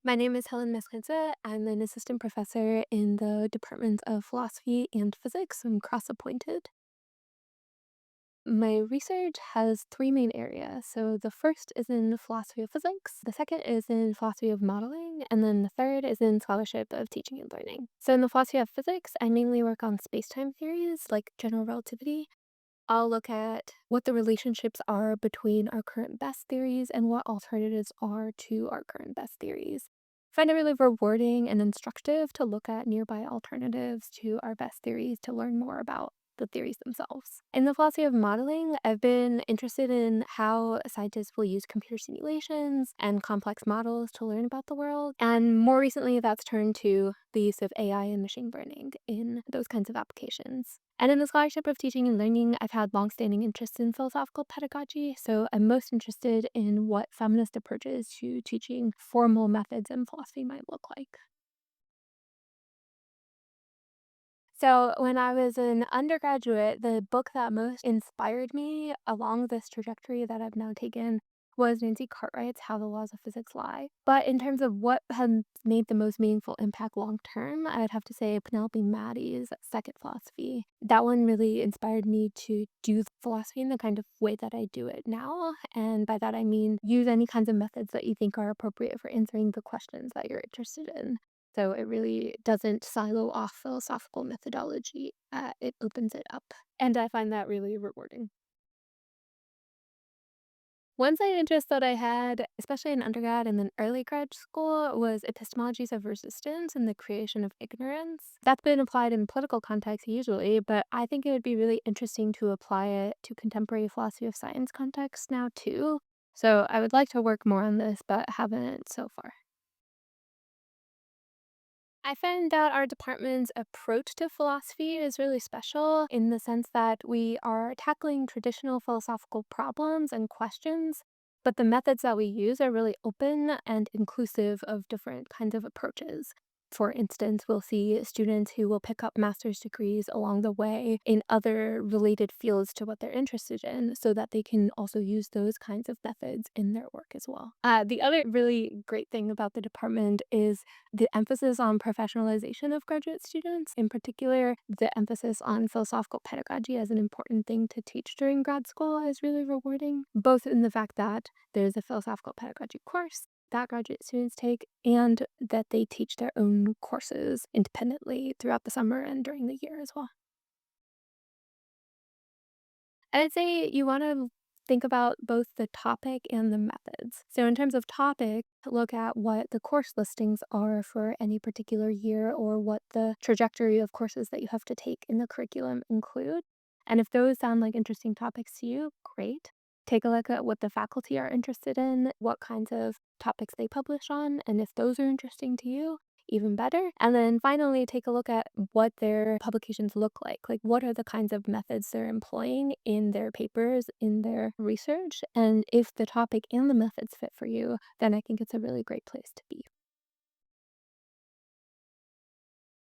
My name is Helen Meskhidze. I'm an assistant professor in the Department of Philosophy and Physics. I'm cross-appointed. My research has three main areas. So the first is in philosophy of physics, the second is in philosophy of modeling, and then the third is in scholarship of teaching and learning. So in the philosophy of physics, I mainly work on space-time theories like general relativity. I'll look at what the relationships are between our current best theories and what alternatives are to our current best theories. I find it really rewarding and instructive to look at nearby alternatives to our best theories to learn more about the theories themselves. In the philosophy of modeling, I've been interested in how scientists will use computer simulations and complex models to learn about the world. And more recently, that's turned to the use of AI and machine learning in those kinds of applications. And in the scholarship of teaching and learning, I've had longstanding interest in philosophical pedagogy, so I'm most interested in what feminist approaches to teaching formal methods in philosophy might look like. So, when I was an undergraduate, the book that most inspired me along this trajectory that I've now taken was Nancy Cartwright's How the Laws of Physics Lie. But in terms of what has made the most meaningful impact long term, I'd have to say Penelope Maddie's Second Philosophy. That one really inspired me to do philosophy in the kind of way that I do it now. And by that I mean use any kinds of methods that you think are appropriate for answering the questions that you're interested in. So it really doesn't silo off philosophical methodology. It opens it up. And I find that really rewarding. One side interest that I had, especially in undergrad and then early grad school, was epistemologies of resistance and the creation of ignorance. That's been applied in political context usually, but I think it would be really interesting to apply it to contemporary philosophy of science context now too. So I would like to work more on this, but haven't so far. I found that our department's approach to philosophy is really special in the sense that we are tackling traditional philosophical problems and questions, but the methods that we use are really open and inclusive of different kinds of approaches. For instance, we'll see students who will pick up master's degrees along the way in other related fields to what they're interested in so that they can also use those kinds of methods in their work as well. The other really great thing about the department is the emphasis on professionalization of graduate students, in particular, the emphasis on philosophical pedagogy as an important thing to teach during grad school is really rewarding, both in the fact that there's a philosophical pedagogy course that graduate students take and that they teach their own courses independently throughout the summer and during the year as well. I'd say you want to think about both the topic and the methods. So, in terms of topic, look at what the course listings are for any particular year or what the trajectory of courses that you have to take in the curriculum include. And if those sound like interesting topics to you, great. Take a look at what the faculty are interested in, what kinds of topics they publish on, and if those are interesting to you, even better. And then finally, take a look at what their publications look like. Like, what are the kinds of methods they're employing in their papers, in their research? And if the topic and the methods fit for you, then I think it's a really great place to be.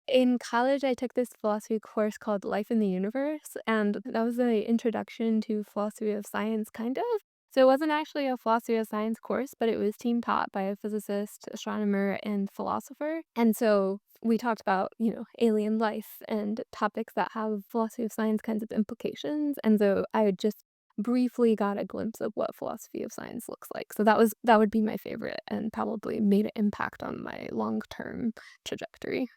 In college, I took this philosophy course called Life in the Universe, and that was an introduction to philosophy of science, kind of. So it wasn't actually a philosophy of science course, but it was team taught by a physicist, astronomer, and philosopher. And so we talked about, alien life and topics that have philosophy of science kinds of implications. And so I had just briefly got a glimpse of what philosophy of science looks like. So that would be my favorite and probably made an impact on my long-term trajectory.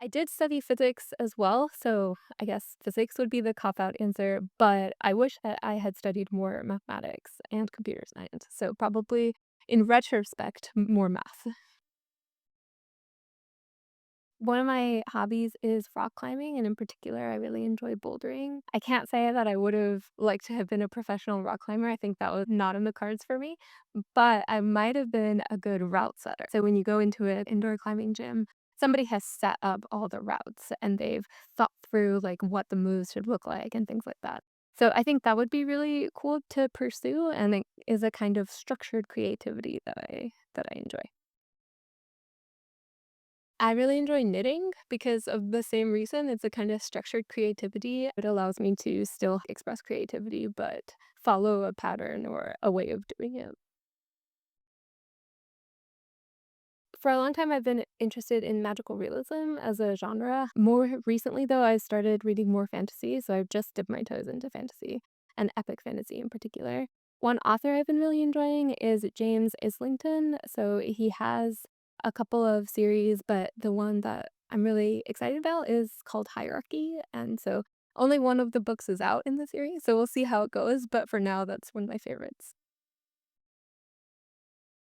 I did study physics as well, so I guess physics would be the cop-out answer, but I wish that I had studied more mathematics and computer science, so probably, in retrospect, more math. One of my hobbies is rock climbing, and in particular, I really enjoy bouldering. I can't say that I would've liked to have been a professional rock climber, I think that was not in the cards for me, but I might have been a good route setter. So when you go into an indoor climbing gym, somebody has set up all the routes, and they've thought through, like, what the moves should look like and things like that. So I think that would be really cool to pursue, and it is a kind of structured creativity that I enjoy. I really enjoy knitting because of the same reason. It's a kind of structured creativity. It allows me to still express creativity, but follow a pattern or a way of doing it. For a long time, I've been interested in magical realism as a genre. More recently, though, I started reading more fantasy, so I've just dipped my toes into fantasy and epic fantasy in particular. One author I've been really enjoying is James Islington. So he has a couple of series, but the one that I'm really excited about is called Hierarchy. And so only one of the books is out in the series, so we'll see how it goes. But for now, that's one of my favorites.